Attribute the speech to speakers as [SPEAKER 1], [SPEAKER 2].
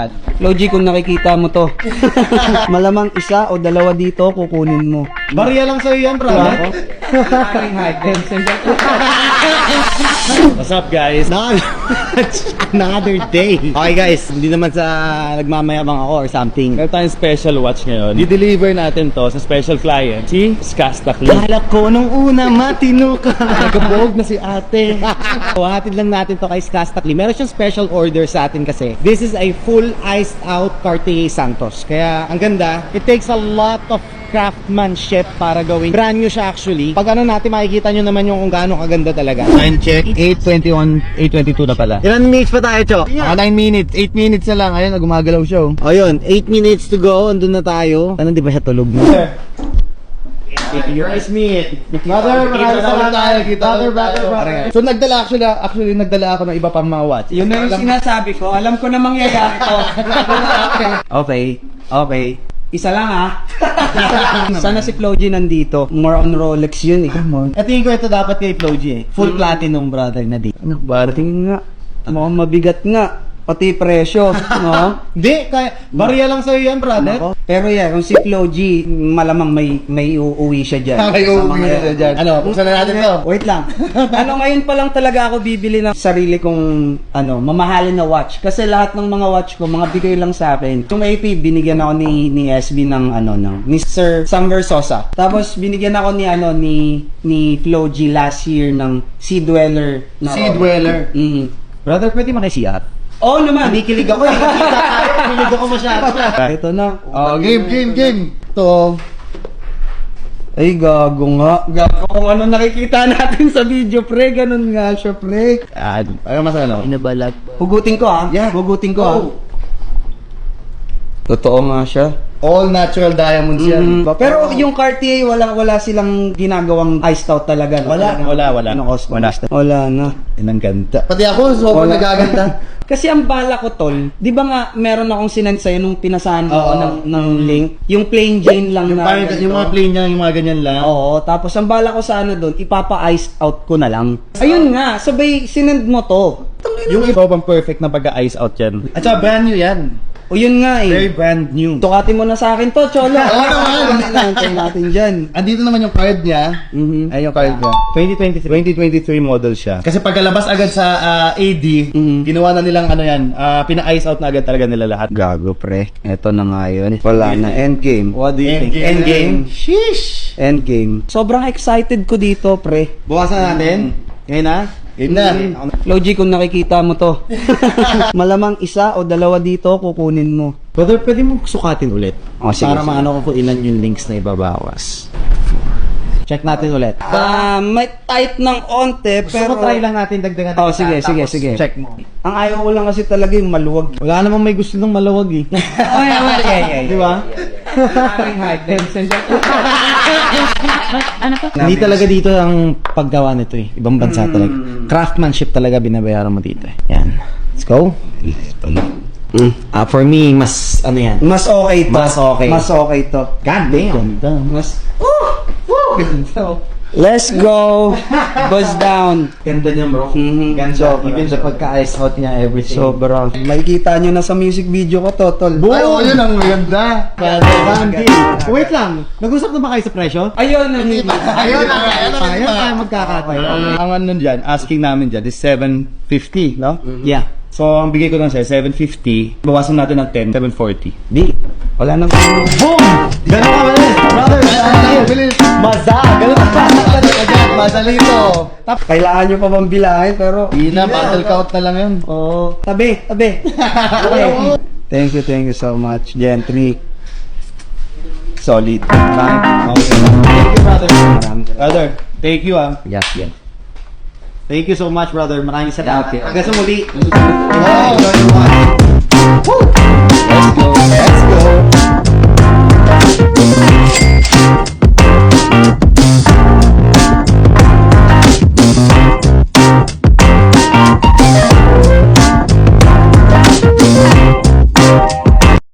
[SPEAKER 1] lahat. Logi, kung nakikita mo to, malamang isa o dalawa dito kukunin mo.
[SPEAKER 2] Barya lang sa'yo yan, bro. What's up, guys?
[SPEAKER 3] Another day. Okay guys, hindi naman sa nagmamayabang ako or something.
[SPEAKER 2] Meron tayong special watch ngayon. I-deliver natin to sa special client, si Skastakli.
[SPEAKER 3] Kala ko nung una matino ka. Nagabog na si ate. So, hatid lang natin to kay Skastakli. Meron siyang special order sa atin kasi this is a full iced out Cartier Santos. Kaya ang ganda, it takes a lot of craftsmanship para gawin. Brand new siya actually. Pag ano natin, makikita nyo naman yung kung gaano kaganda talaga. Time check, 8:21, 8:22 na pala. Ilan minutes pa tayo, Cho? 9 minutes, 8 minutes na lang. Ayun, gumagalaw siya. Oh, yun, 8 minutes to go. Andun na tayo. Ano, di ba siya tulog na? Nice meet.
[SPEAKER 2] Brother, maraming salamat.
[SPEAKER 3] So nagdala actually nagdala ako ng iba pang mga watch.
[SPEAKER 1] Yun na yung sinasabi ko. Alam ko na mangyayari to. Okay. Isa lang ha. Sana si Floji nandito. More on Rolex yun eh.
[SPEAKER 3] At tingin ko ito dapat kay Floji eh. Full platinum brother na di.
[SPEAKER 1] Ano ba? Tingin nga. Mukhang mabigat nga. Pati presyo, no?
[SPEAKER 2] Hindi, kaya barya lang sa'yo yan, brother.
[SPEAKER 1] Pero yeah, kung si Floji, malamang may uuwi siya dyan.
[SPEAKER 3] May uuwi siya dyan. Ano, buksan na natin to.
[SPEAKER 1] Wait lang. Ngayon pa lang talaga ako bibili ng sarili kong, mamahalin na watch. Kasi lahat ng mga watch ko, mga bigay lang sa akin. Yung AP, binigyan ako ni SB ni Sir Sam Versosa. Tapos, binigyan ako ni Floji last year ng Sea Dweller.
[SPEAKER 3] Sea Dweller. Brother, pwede makisiat?
[SPEAKER 1] Oo naman.
[SPEAKER 3] Kinikilig ako eh. Kinikilig ako masyado.
[SPEAKER 1] Ito na.
[SPEAKER 3] Game. Ito.
[SPEAKER 1] Ay, gago nga. Gago kung ano nakikita natin sa video, pre. Ganun nga siya, pre.
[SPEAKER 3] Ano mas ano?
[SPEAKER 1] Inabalag. Hugutin ko, ha?
[SPEAKER 3] Yeah.
[SPEAKER 1] Hugutin ko, ha? Totoo nga siya.
[SPEAKER 3] All natural diamonds yan.
[SPEAKER 1] Pero yung Cartier, wala silang ginagawang iced out talaga. No?
[SPEAKER 3] Wala.
[SPEAKER 1] Wala na.
[SPEAKER 3] Ang ganda. Pati ako, sobrang nagaganda.
[SPEAKER 1] Kasi ang bala ko, tol, di ba nga meron akong sinend sa'yo nung pinasahan ko ng link? Yung plain Jane lang na ganito.
[SPEAKER 3] Yung mga plain niya, yung mga ganyan lang.
[SPEAKER 1] Oo, tapos ang bala ko sana doon, ipapa-iced out ko na lang. Ayun nga, sabay sinend mo to.
[SPEAKER 2] Yung iba pang perfect na pag-ice out yan.
[SPEAKER 3] At saka brand new yan.
[SPEAKER 1] O yun nga eh.
[SPEAKER 3] Very brand new.
[SPEAKER 1] Tukatin mo na sa akin to, Cholo.
[SPEAKER 3] Oo naman.
[SPEAKER 1] Nantay natin dyan.
[SPEAKER 3] Andito naman yung card niya. Ay yung card niya. 2023 model siya. Kasi pagkalabas agad sa AD, ginawa na nilang pina-ice out na agad talaga nila lahat.
[SPEAKER 1] Gago, pre. Eto na nga yun. Wala na. Endgame. What do you think?
[SPEAKER 3] Endgame. Sheesh.
[SPEAKER 1] Endgame. Sobrang excited ko dito, pre.
[SPEAKER 3] Bukasan natin. Ngayon na. Game na.
[SPEAKER 1] Logi, kung nakikita mo to, malamang isa o dalawa dito kukunin mo.
[SPEAKER 3] Brother, pwede mo sukatin ulit.
[SPEAKER 1] Sige,
[SPEAKER 3] para
[SPEAKER 1] sige.
[SPEAKER 3] maano ko kung ilan yung links na ibabawas. Check natin ulit.
[SPEAKER 1] May tight ng onte,
[SPEAKER 3] Pero
[SPEAKER 1] pero...
[SPEAKER 3] try lang natin dagdagan.
[SPEAKER 1] Sige.
[SPEAKER 3] Check mo.
[SPEAKER 1] Ang ayaw ko lang kasi talaga yung maluwag.
[SPEAKER 3] Wala namang may gusto ng malawag eh. Di ba? Hindi talaga dito ang paggawa nito eh. Ibang bansa talaga. Craftsmanship talaga binabayaran mo dito eh. Yan. Let's go. For me, mas ano yan?
[SPEAKER 1] Mas okay to.
[SPEAKER 3] Mas okay.
[SPEAKER 1] Mas okay to.
[SPEAKER 3] God damn.
[SPEAKER 1] Mas... Let's go! Buzz down!
[SPEAKER 3] Ganda niya bro.
[SPEAKER 1] Ganda.
[SPEAKER 3] Even sa pagka-ice out niya, everything.
[SPEAKER 1] Sobra. Makikita nyo na sa music video ko to, tol.
[SPEAKER 3] Boom! Ayun ang maganda. Wait lang. Nag-usap na ba kayo sa presyo?
[SPEAKER 1] Ayun na.
[SPEAKER 3] Ayun tayo magkakatayo.
[SPEAKER 2] Ang ano dyan, asking namin dyan is 750, no?
[SPEAKER 1] Yeah.
[SPEAKER 2] So, ang bigay ko lang sa'yo, 750. Bawasan natin ng 10, 740.
[SPEAKER 1] Di. Wala nang...
[SPEAKER 3] Boom! Ganun ka bilis! Brother, bilis! Maza! Ganun ka Madalito!
[SPEAKER 1] Kailangan nyo pa bang bilangin, pero...
[SPEAKER 3] Hindi na, battle count na lang yun.
[SPEAKER 1] Oo. Tabi. Okay. Thank you so much, Gentry. Solid.
[SPEAKER 2] Okay.
[SPEAKER 3] Thank you, brother.
[SPEAKER 2] Brother, thank you ah.
[SPEAKER 1] Yes.
[SPEAKER 3] Thank you so much, brother. Maraming salamat.
[SPEAKER 1] Hanggang sa muli.
[SPEAKER 3] Let's go!